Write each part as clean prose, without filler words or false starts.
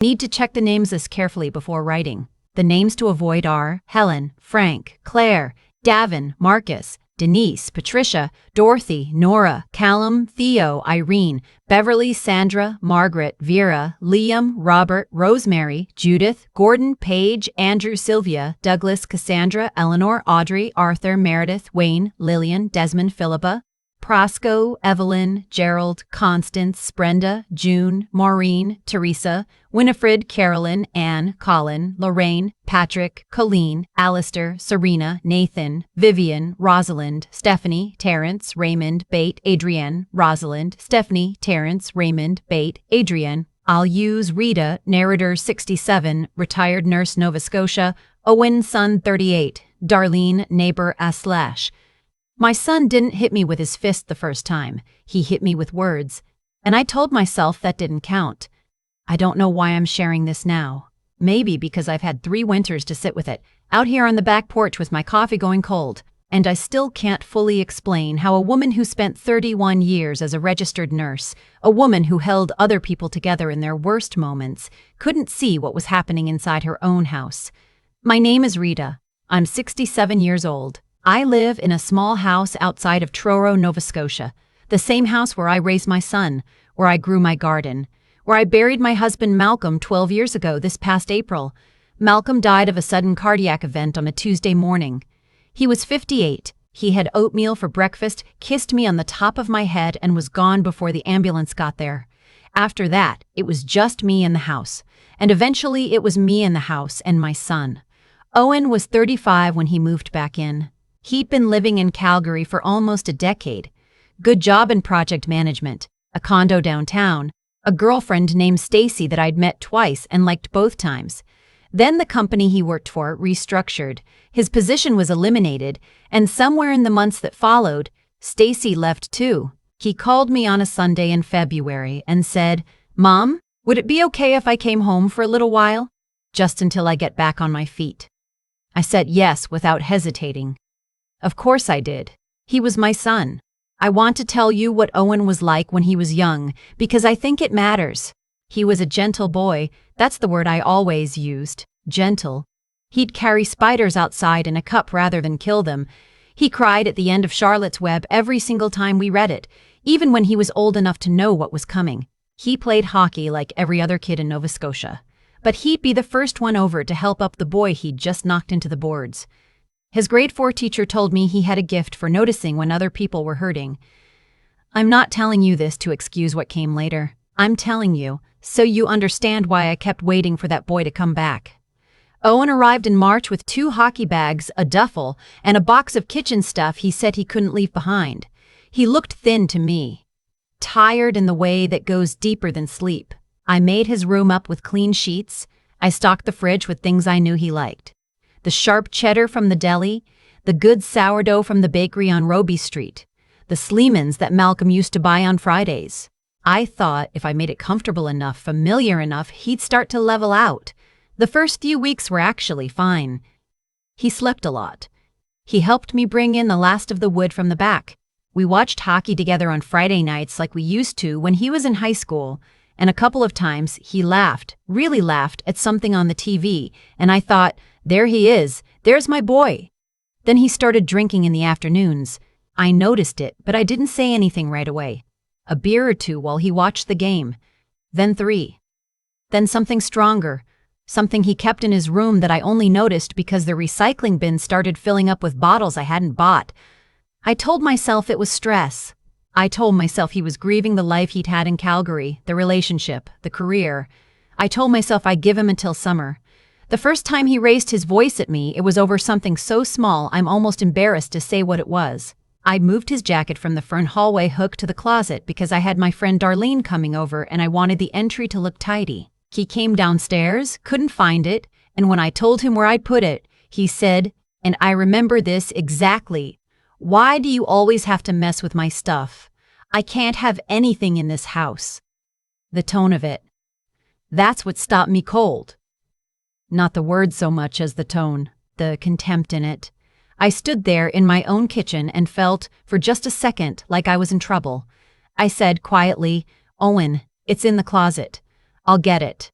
Need to check the names list carefully before writing. The names to avoid are Helen, Frank, Claire, Davin, Marcus, Denise, Patricia, Dorothy, Nora, Callum, Theo, Irene, Beverly, Sandra, Margaret, Vera, Liam, Robert, Rosemary, Judith, Gordon, Paige, Andrew, Sylvia, Douglas, Cassandra, Eleanor, Audrey, Arthur, Meredith, Wayne, Lillian, Desmond, Philippa, Prosco, Evelyn, Gerald, Constance, Brenda, June, Maureen, Teresa, Winifred, Carolyn, Anne, Colin, Lorraine, Patrick, Colleen, Alistair, Serena, Nathan, Vivian, Rosalind, Stephanie, Terrence, Raymond, Bate, Adrienne, Rosalind, Stephanie, Terrence, Raymond, Bate, Adrienne. I'll use Rita, narrator 67, retired nurse Nova Scotia, Owen, son 38, Darlene, neighbor / My son didn't hit me with his fist the first time. He hit me with words. And I told myself that didn't count. I don't know why I'm sharing this now. Maybe because I've had 3 winters to sit with it, out here on the back porch with my coffee going cold. And I still can't fully explain how a woman who spent 31 years as a registered nurse, a woman who held other people together in their worst moments, couldn't see what was happening inside her own house. My name is Rita. I'm 67 years old. I live in a small house outside of Truro, Nova Scotia, the same house where I raised my son, where I grew my garden, where I buried my husband Malcolm 12 years ago this past April. Malcolm died of a sudden cardiac event on a Tuesday morning. He was 58. He had oatmeal for breakfast, kissed me on the top of my head, and was gone before the ambulance got there. After that, it was just me in the house, and eventually it was me in the house and my son. Owen was 35 when he moved back in. He'd been living in Calgary for almost a decade. Good job in project management, a condo downtown, a girlfriend named Stacy that I'd met twice and liked both times. Then the company he worked for restructured, his position was eliminated, and somewhere in the months that followed, Stacy left too. He called me on a Sunday in February and said, "Mom, would it be okay if I came home for a little while? Just until I get back on my feet." I said yes without hesitating. Of course I did. He was my son. I want to tell you what Owen was like when he was young, because I think it matters. He was a gentle boy. That's the word I always used, gentle. He'd carry spiders outside in a cup rather than kill them. He cried at the end of Charlotte's Web every single time we read it, even when he was old enough to know what was coming. He played hockey like every other kid in Nova Scotia, but he'd be the first one over to help up the boy he'd just knocked into the boards. His grade 4 teacher told me he had a gift for noticing when other people were hurting. I'm not telling you this to excuse what came later. I'm telling you so you understand why I kept waiting for that boy to come back. Owen arrived in March with 2 hockey bags, a duffel, and a box of kitchen stuff he said he couldn't leave behind. He looked thin to me, tired in the way that goes deeper than sleep. I made his room up with clean sheets. I stocked the fridge with things I knew he liked. The sharp cheddar from the deli, the good sourdough from the bakery on Roby Street, the Sleemans that Malcolm used to buy on Fridays. I thought if I made it comfortable enough, familiar enough, he'd start to level out. The first few weeks were actually fine. He slept a lot. He helped me bring in the last of the wood from the back. We watched hockey together on Friday nights like we used to when he was in high school, and a couple of times he laughed, really laughed, at something on the TV, and I thought, there he is, there's my boy. Then he started drinking in the afternoons. I noticed it, but I didn't say anything right away. A beer or 2 while he watched the game. Then 3. Then something stronger. Something he kept in his room that I only noticed because the recycling bin started filling up with bottles I hadn't bought. I told myself it was stress. I told myself he was grieving the life he'd had in Calgary, the relationship, the career. I told myself I'd give him until summer. The first time he raised his voice at me, it was over something so small I'm almost embarrassed to say what it was. I moved his jacket from the front hallway hook to the closet because I had my friend Darlene coming over and I wanted the entry to look tidy. He came downstairs, couldn't find it, and when I told him where I'd put it, he said, and I remember this exactly, "Why do you always have to mess with my stuff? I can't have anything in this house." The tone of it. That's what stopped me cold. Not the word so much as the tone, the contempt in it. I stood there in my own kitchen and felt, for just a second, like I was in trouble. I said quietly, "Owen, it's in the closet. I'll get it."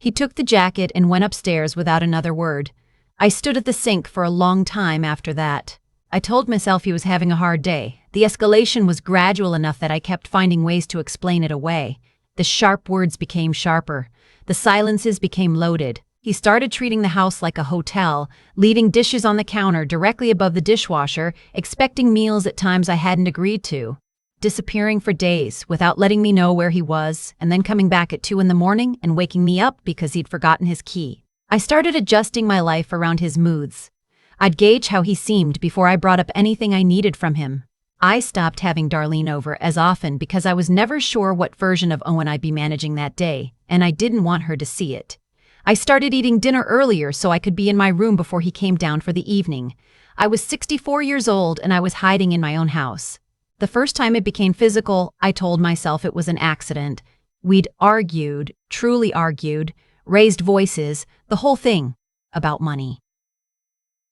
He took the jacket and went upstairs without another word. I stood at the sink for a long time after that. I told myself he was having a hard day. The escalation was gradual enough that I kept finding ways to explain it away. The sharp words became sharper. The silences became loaded. He started treating the house like a hotel, leaving dishes on the counter directly above the dishwasher, expecting meals at times I hadn't agreed to. Disappearing for days without letting me know where he was, and then coming back at 2 in the morning and waking me up because he'd forgotten his key. I started adjusting my life around his moods. I'd gauge how he seemed before I brought up anything I needed from him. I stopped having Darlene over as often because I was never sure what version of Owen I'd be managing that day, and I didn't want her to see it. I started eating dinner earlier so I could be in my room before he came down for the evening. I was 64 years old and I was hiding in my own house. The first time it became physical, I told myself it was an accident. We'd argued, truly argued, raised voices, the whole thing, about money.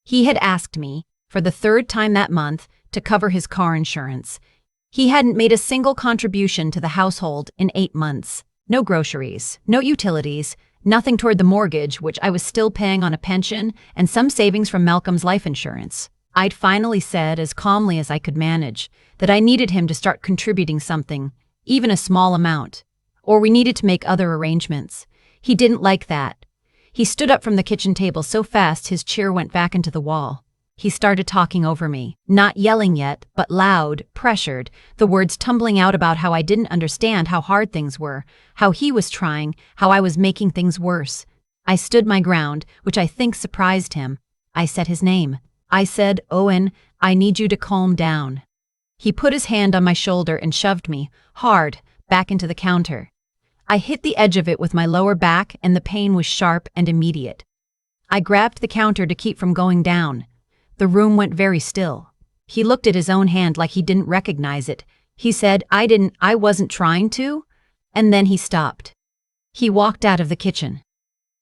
He had asked me, for the third time that month, to cover his car insurance. He hadn't made a single contribution to the household in 8 months. No groceries, no utilities, nothing toward the mortgage, which I was still paying on a pension, and some savings from Malcolm's life insurance. I'd finally said, as calmly as I could manage, that I needed him to start contributing something, even a small amount, or we needed to make other arrangements. He didn't like that. He stood up from the kitchen table so fast his chair went back into the wall. He started talking over me, not yelling yet, but loud, pressured, the words tumbling out about how I didn't understand how hard things were, how he was trying, how I was making things worse. I stood my ground, which I think surprised him. I said his name. I said, "Owen, I need you to calm down." He put his hand on my shoulder and shoved me, hard, back into the counter. I hit the edge of it with my lower back and the pain was sharp and immediate. I grabbed the counter to keep from going down. The room went very still. He looked at his own hand like he didn't recognize it. He said, I wasn't trying to. And then he stopped. He walked out of the kitchen.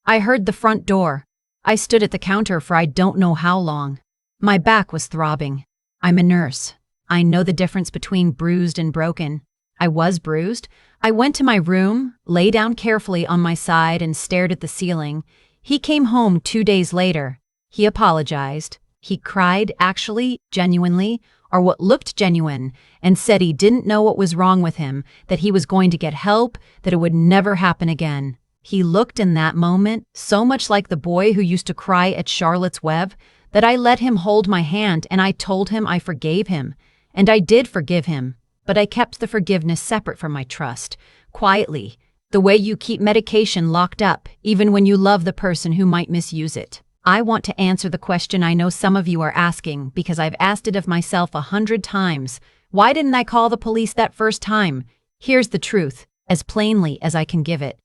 I heard the front door. I stood at the counter for I don't know how long. My back was throbbing. I'm a nurse. I know the difference between bruised and broken. I was bruised. I went to my room, lay down carefully on my side and stared at the ceiling. He came home 2 days later. He apologized. He cried, actually, genuinely, or what looked genuine, and said he didn't know what was wrong with him, that he was going to get help, that it would never happen again. He looked in that moment so much like the boy who used to cry at Charlotte's Web that I let him hold my hand and I told him I forgave him. And I did forgive him, but I kept the forgiveness separate from my trust, quietly, the way you keep medication locked up, even when you love the person who might misuse it. I want to answer the question I know some of you are asking because I've asked it of myself 100 times. Why didn't I call the police that first time? Here's the truth, as plainly as I can give it.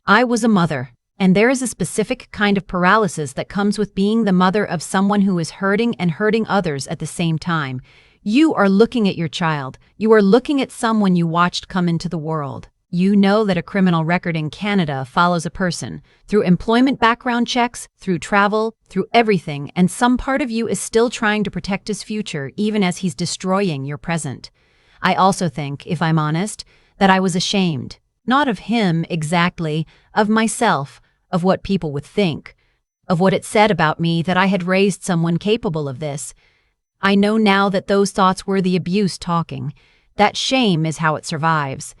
I was a mother, and there is a specific kind of paralysis that comes with being the mother of someone who is hurting and hurting others at the same time. You are looking at your child. You are looking at someone you watched come into the world. You know that a criminal record in Canada follows a person through employment background checks, through travel, through everything, and some part of you is still trying to protect his future even as he's destroying your present. I also think, if I'm honest, that I was ashamed, not of him exactly, of myself, of what people would think, of what it said about me that I had raised someone capable of this. I know now that those thoughts were the abuse talking. That shame is how it survives.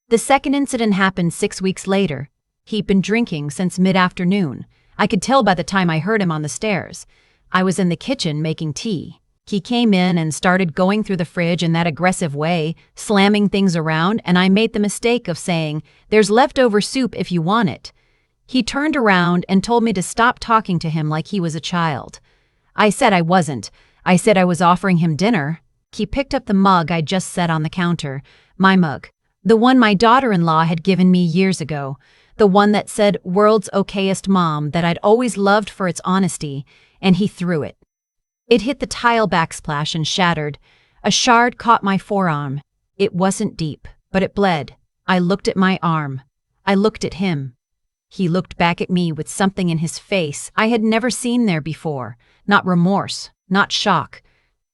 The second incident happened 6 weeks later. He'd been drinking since mid-afternoon. I could tell by the time I heard him on the stairs. I was in the kitchen making tea. He came in and started going through the fridge in that aggressive way, slamming things around, and I made the mistake of saying, "There's leftover soup if you want it." He turned around and told me to stop talking to him like he was a child. I said I wasn't. I said I was offering him dinner. He picked up the mug I just set on the counter, my mug. The one my daughter-in-law had given me years ago, the one that said "World's Okayest Mom" that I'd always loved for its honesty, and he threw it. It hit the tile backsplash and shattered. A shard caught my forearm. It wasn't deep, but it bled. I looked at my arm. I looked at him. He looked back at me with something in his face I had never seen there before. Not remorse, not shock.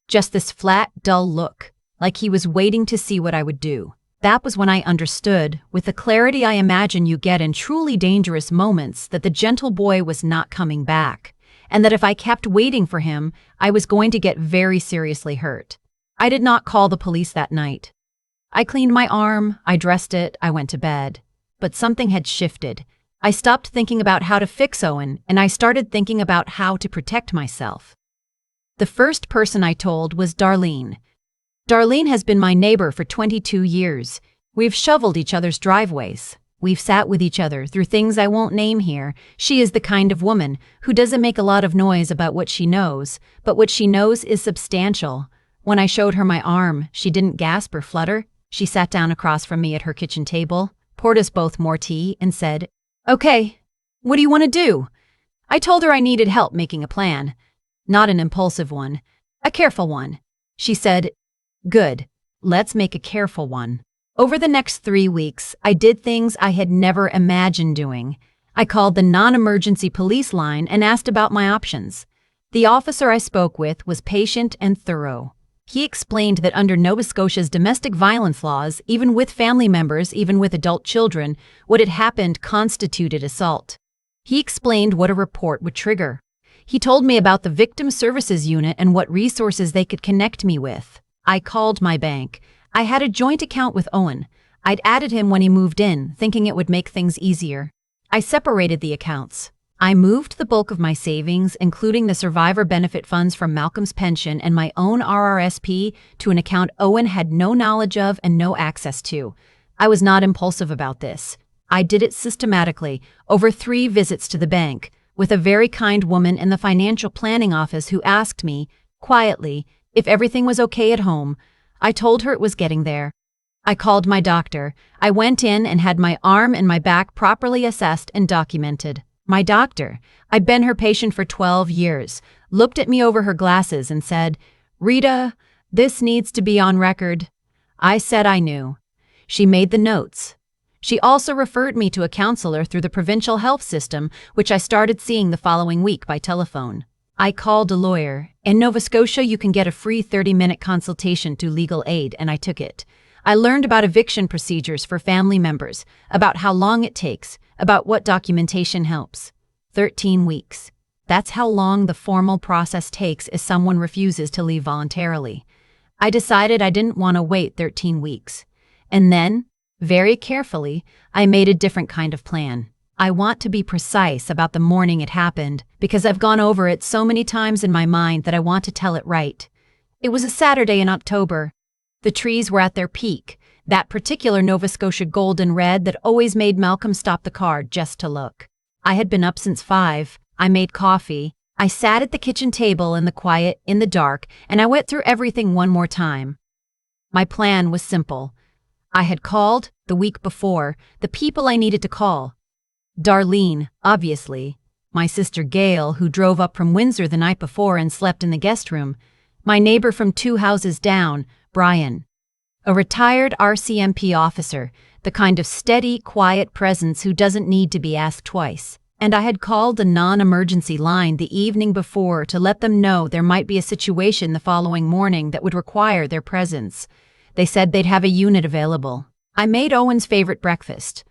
Just this flat, dull look, like he was waiting to see what I would do. That was when I understood, with the clarity I imagine you get in truly dangerous moments, that the gentle boy was not coming back, and that if I kept waiting for him, I was going to get very seriously hurt. I did not call the police that night. I cleaned my arm, I dressed it, I went to bed. But something had shifted. I stopped thinking about how to fix Owen, and I started thinking about how to protect myself. The first person I told was Darlene. Darlene has been my neighbor for 22 years. We've shoveled each other's driveways. We've sat with each other through things I won't name here. She is the kind of woman who doesn't make a lot of noise about what she knows, but what she knows is substantial. When I showed her my arm, she didn't gasp or flutter. She sat down across from me at her kitchen table, poured us both more tea, and said, "Okay, what do you want to do?" I told her I needed help making a plan. Not an impulsive one, a careful one. She said, "Good, let's make a careful one." Over the next 3 weeks, I did things I had never imagined doing. I called the non-emergency police line and asked about my options. The officer I spoke with was patient and thorough. He explained that under Nova Scotia's domestic violence laws, even with family members, even with adult children, what had happened constituted assault. He explained what a report would trigger. He told me about the Victim Services Unit and what resources they could connect me with. I called my bank. I had a joint account with Owen. I'd added him when he moved in, thinking it would make things easier. I separated the accounts. I moved the bulk of my savings, including the survivor benefit funds from Malcolm's pension and my own RRSP, to an account Owen had no knowledge of and no access to. I was not impulsive about this. I did it systematically, over 3 visits to the bank, with a very kind woman in the financial planning office who asked me, quietly, if everything was okay at home. I told her it was getting there. I called my doctor. I went in and had my arm and my back properly assessed and documented. My doctor, I'd been her patient for 12 years, looked at me over her glasses and said, "Rita, this needs to be on record." I said I knew. She made the notes. She also referred me to a counselor through the provincial health system, which I started seeing the following week by telephone. I called a lawyer. In Nova Scotia, you can get a free 30-minute consultation through legal aid, and I took it. I learned about eviction procedures for family members, about how long it takes, about what documentation helps. 13 weeks. That's how long the formal process takes if someone refuses to leave voluntarily. I decided I didn't want to wait 13 weeks. And then, very carefully, I made a different kind of plan. I want to be precise about the morning it happened, because I've gone over it so many times in my mind that I want to tell it right. It was a Saturday in October. The trees were at their peak, that particular Nova Scotia golden red that always made Malcolm stop the car just to look. I had been up since 5. I made coffee. I sat at the kitchen table in the quiet, in the dark, and I went through everything one more time. My plan was simple. I had called, the week before, the people I needed to call. Darlene, obviously. My sister Gail, who drove up from Windsor the night before and slept in the guest room. My neighbor from 2 houses down, Brian. A retired RCMP officer, the kind of steady, quiet presence who doesn't need to be asked twice. And I had called the non-emergency line the evening before to let them know there might be a situation the following morning that would require their presence. They said they'd have a unit available. I made Owen's favorite breakfast.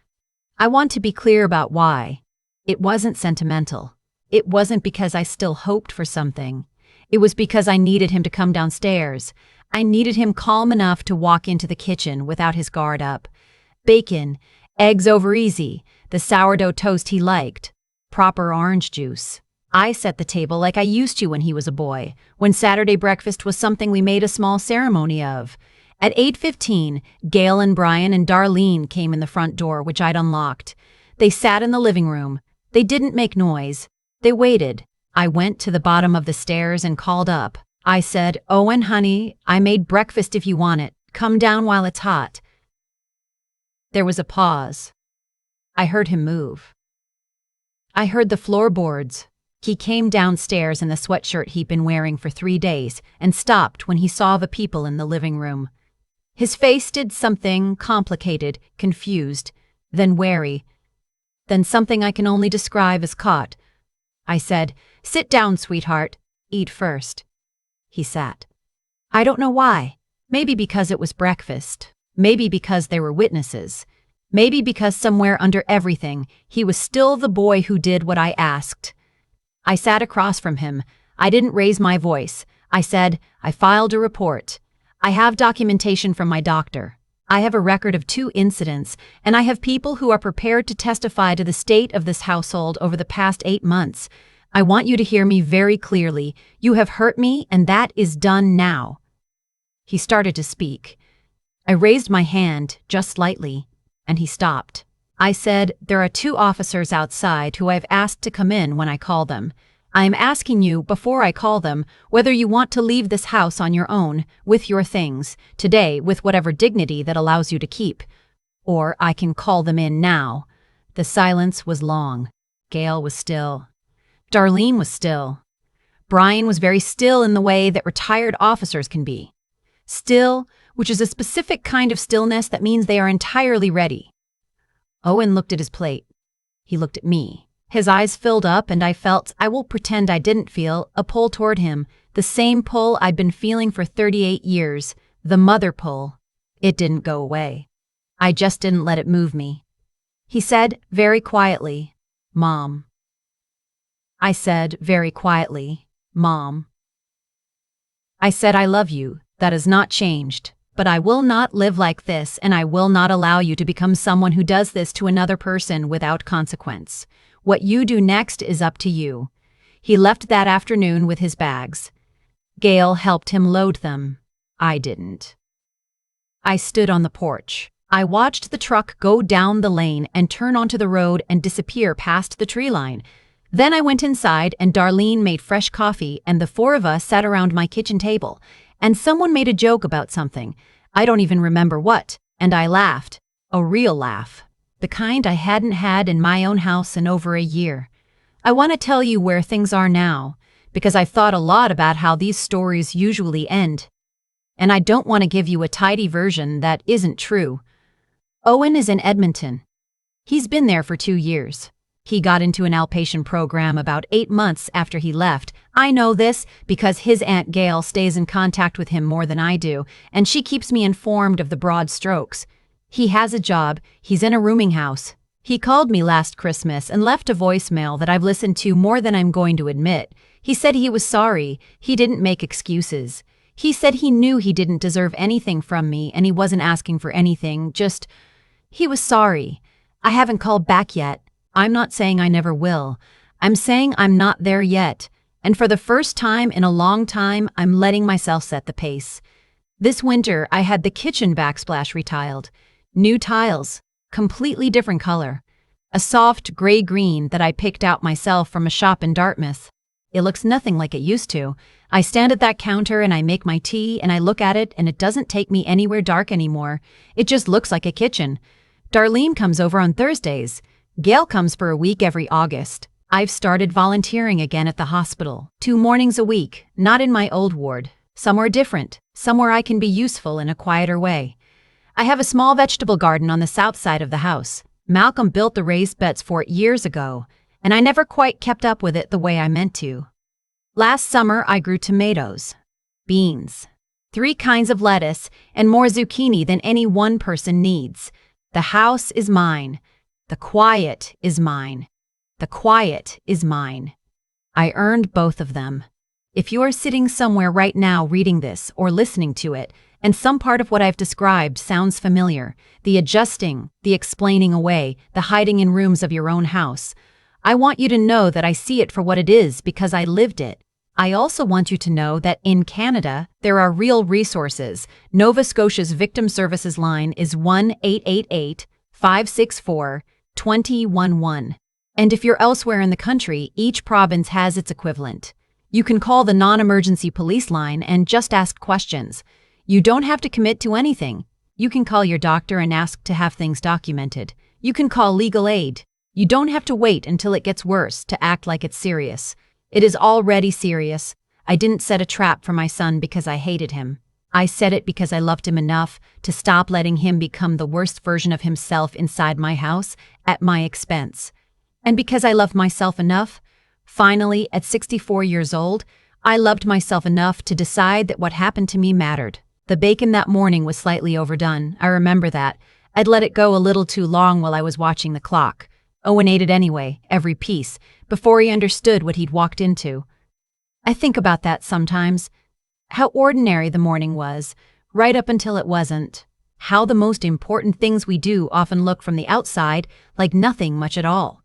I want to be clear about why. It wasn't sentimental. It wasn't because I still hoped for something. It was because I needed him to come downstairs. I needed him calm enough to walk into the kitchen without his guard up. Bacon, eggs over easy, the sourdough toast he liked, proper orange juice. I set the table like I used to when he was a boy, when Saturday breakfast was something we made a small ceremony of. At 8:15, Gail and Brian and Darlene came in the front door, which I'd unlocked. They sat in the living room. They didn't make noise. They waited. I went to the bottom of the stairs and called up. I said, "Owen, honey, I made breakfast if you want it. Come down while it's hot." There was a pause. I heard him move. I heard the floorboards. He came downstairs in the sweatshirt he'd been wearing for 3 days and stopped when he saw the people in the living room. His face did something complicated, confused, then wary, then something I can only describe as caught. I said, "Sit down, sweetheart. Eat first." He sat. I don't know why. Maybe because it was breakfast. Maybe because they were witnesses. Maybe because somewhere under everything, he was still the boy who did what I asked. I sat across from him. I didn't raise my voice. I said, I filed a report. I have documentation from my doctor. I have a record of 2 incidents, and I have people who are prepared to testify to the state of this household over the past 8 months. I want you to hear me very clearly. You have hurt me, and that is done now. He started to speak. I raised my hand, just slightly, and he stopped. I said, there are 2 officers outside who I've asked to come in when I call them. I am asking you, before I call them, whether you want to leave this house on your own, with your things, today with whatever dignity that allows you to keep. Or I can call them in now. The silence was long. Gail was still. Darlene was still. Brian was very still in the way that retired officers can be. Still, which is a specific kind of stillness that means they are entirely ready. Owen looked at his plate. He looked at me. His eyes filled up, and I felt, I will pretend I didn't feel, a pull toward him, the same pull I'd been feeling for 38 years, the mother pull. It didn't go away. I just didn't let it move me. He said, very quietly, Mom. I said, very quietly, Mom. I said, I love you. That has not changed. But I will not live like this, and I will not allow you to become someone who does this to another person without consequence. What you do next is up to you. He left that afternoon with his bags. Gail helped him load them. I didn't. I stood on the porch. I watched the truck go down the lane and turn onto the road and disappear past the tree line. Then I went inside, and Darlene made fresh coffee, and the 4 of us sat around my kitchen table. And someone made a joke about something. I don't even remember what. And I laughed. A real laugh. The kind I hadn't had in my own house in over a year. I want to tell you where things are now, because I've thought a lot about how these stories usually end. And I don't want to give you a tidy version that isn't true. Owen is in Edmonton. He's been there for 2 years. He got into an outpatient program about 8 months after he left. I know this because his Aunt Gail stays in contact with him more than I do, and she keeps me informed of the broad strokes. He has a job. He's in a rooming house. He called me last Christmas and left a voicemail that I've listened to more than I'm going to admit. He said he was sorry. He didn't make excuses. He said he knew he didn't deserve anything from me, and he wasn't asking for anything, just, he was sorry. I haven't called back yet. I'm not saying I never will. I'm saying I'm not there yet. And for the first time in a long time, I'm letting myself set the pace. This winter, I had the kitchen backsplash retiled. New tiles, completely different color. A soft gray-green that I picked out myself from a shop in Dartmouth. It looks nothing like it used to. I stand at that counter and I make my tea and I look at it and it doesn't take me anywhere dark anymore. It just looks like a kitchen. Darlene comes over on Thursdays. Gail comes for a week every August. I've started volunteering again at the hospital. 2 mornings a week, not in my old ward. Somewhere different, somewhere I can be useful in a quieter way. I have a small vegetable garden on the south side of the house. Malcolm built the raised beds for it years ago, and I never quite kept up with it the way I meant to. Last summer, I grew tomatoes, beans, 3 kinds of lettuce, and more zucchini than any one person needs. The house is mine. The quiet is mine. The quiet is mine. I earned both of them. If you are sitting somewhere right now reading this or listening to it, and some part of what I've described sounds familiar, the adjusting, the explaining away, the hiding in rooms of your own house, I want you to know that I see it for what it is because I lived it. I also want you to know that in Canada, there are real resources. Nova Scotia's Victim Services line is 1-888-564-2011. And if you're elsewhere in the country, each province has its equivalent. You can call the non-emergency police line and just ask questions. You don't have to commit to anything. You can call your doctor and ask to have things documented. You can call legal aid. You don't have to wait until it gets worse to act like it's serious. It is already serious. I didn't set a trap for my son because I hated him. I set it because I loved him enough to stop letting him become the worst version of himself inside my house at my expense. And because I loved myself enough, finally, at 64 years old, I loved myself enough to decide that what happened to me mattered. The bacon that morning was slightly overdone. I remember that. I'd let it go a little too long while I was watching the clock. Owen ate it anyway, every piece, before he understood what he'd walked into. I think about that sometimes. How ordinary the morning was, right up until it wasn't. How the most important things we do often look from the outside like nothing much at all.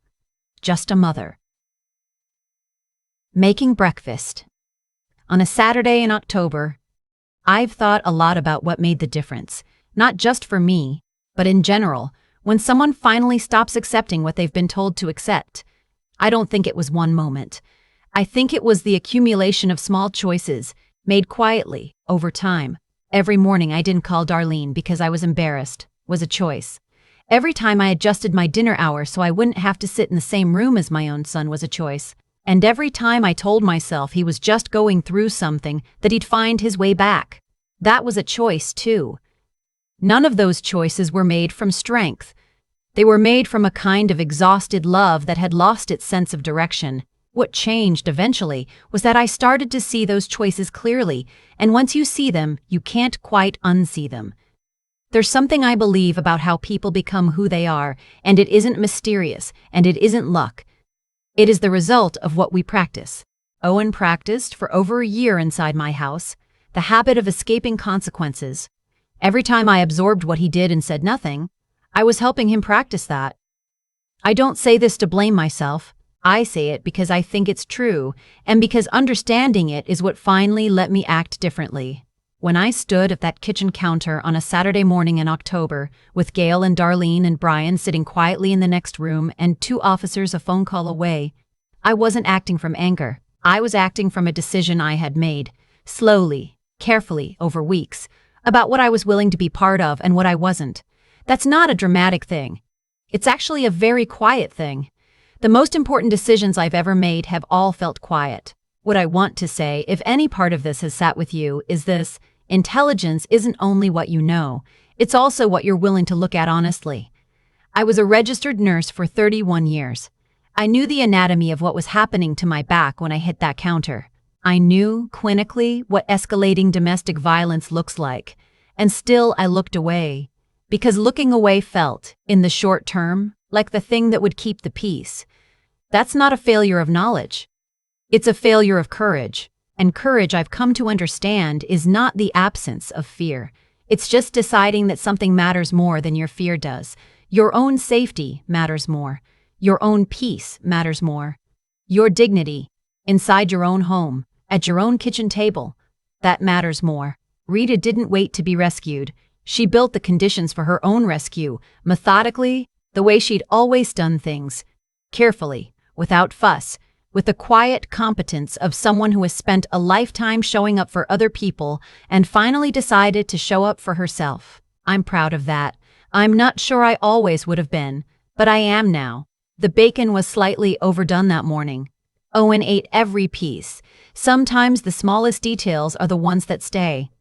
Just a mother. Making breakfast. On a Saturday in October, I've thought a lot about what made the difference, not just for me, but in general, when someone finally stops accepting what they've been told to accept. I don't think it was one moment. I think it was the accumulation of small choices, made quietly, over time. Every morning I didn't call Darlene because I was embarrassed, was a choice. Every time I adjusted my dinner hour so I wouldn't have to sit in the same room as my own son was a choice. And every time I told myself he was just going through something, that he'd find his way back. That was a choice, too. None of those choices were made from strength. They were made from a kind of exhausted love that had lost its sense of direction. What changed eventually was that I started to see those choices clearly, and once you see them, you can't quite unsee them. There's something I believe about how people become who they are, and it isn't mysterious, and it isn't luck. It is the result of what we practice. Owen practiced for over a year inside my house, the habit of escaping consequences. Every time I absorbed what he did and said nothing, I was helping him practice that. I don't say this to blame myself. I say it because I think it's true, and because understanding it is what finally let me act differently. When I stood at that kitchen counter on a Saturday morning in October, with Gail and Darlene and Brian sitting quietly in the next room and 2 officers a phone call away, I wasn't acting from anger. I was acting from a decision I had made, slowly, carefully, over weeks, about what I was willing to be part of and what I wasn't. That's not a dramatic thing. It's actually a very quiet thing. The most important decisions I've ever made have all felt quiet. What I want to say, if any part of this has sat with you, is this: intelligence isn't only what you know, it's also what you're willing to look at honestly. I was a registered nurse for 31 years. I knew the anatomy of what was happening to my back when I hit that counter. I knew, clinically, what escalating domestic violence looks like. And still I looked away. Because looking away felt, in the short term, like the thing that would keep the peace. That's not a failure of knowledge. It's a failure of courage. And courage, I've come to understand, is not the absence of fear. It's just deciding that something matters more than your fear does. Your own safety matters more. Your own peace matters more. Your dignity, inside your own home, at your own kitchen table, that matters more. Rita didn't wait to be rescued. She built the conditions for her own rescue, methodically, the way she'd always done things. Carefully, without fuss, with the quiet competence of someone who has spent a lifetime showing up for other people and finally decided to show up for herself. I'm proud of that. I'm not sure I always would have been, but I am now. The bacon was slightly overdone that morning. Owen ate every piece. Sometimes the smallest details are the ones that stay.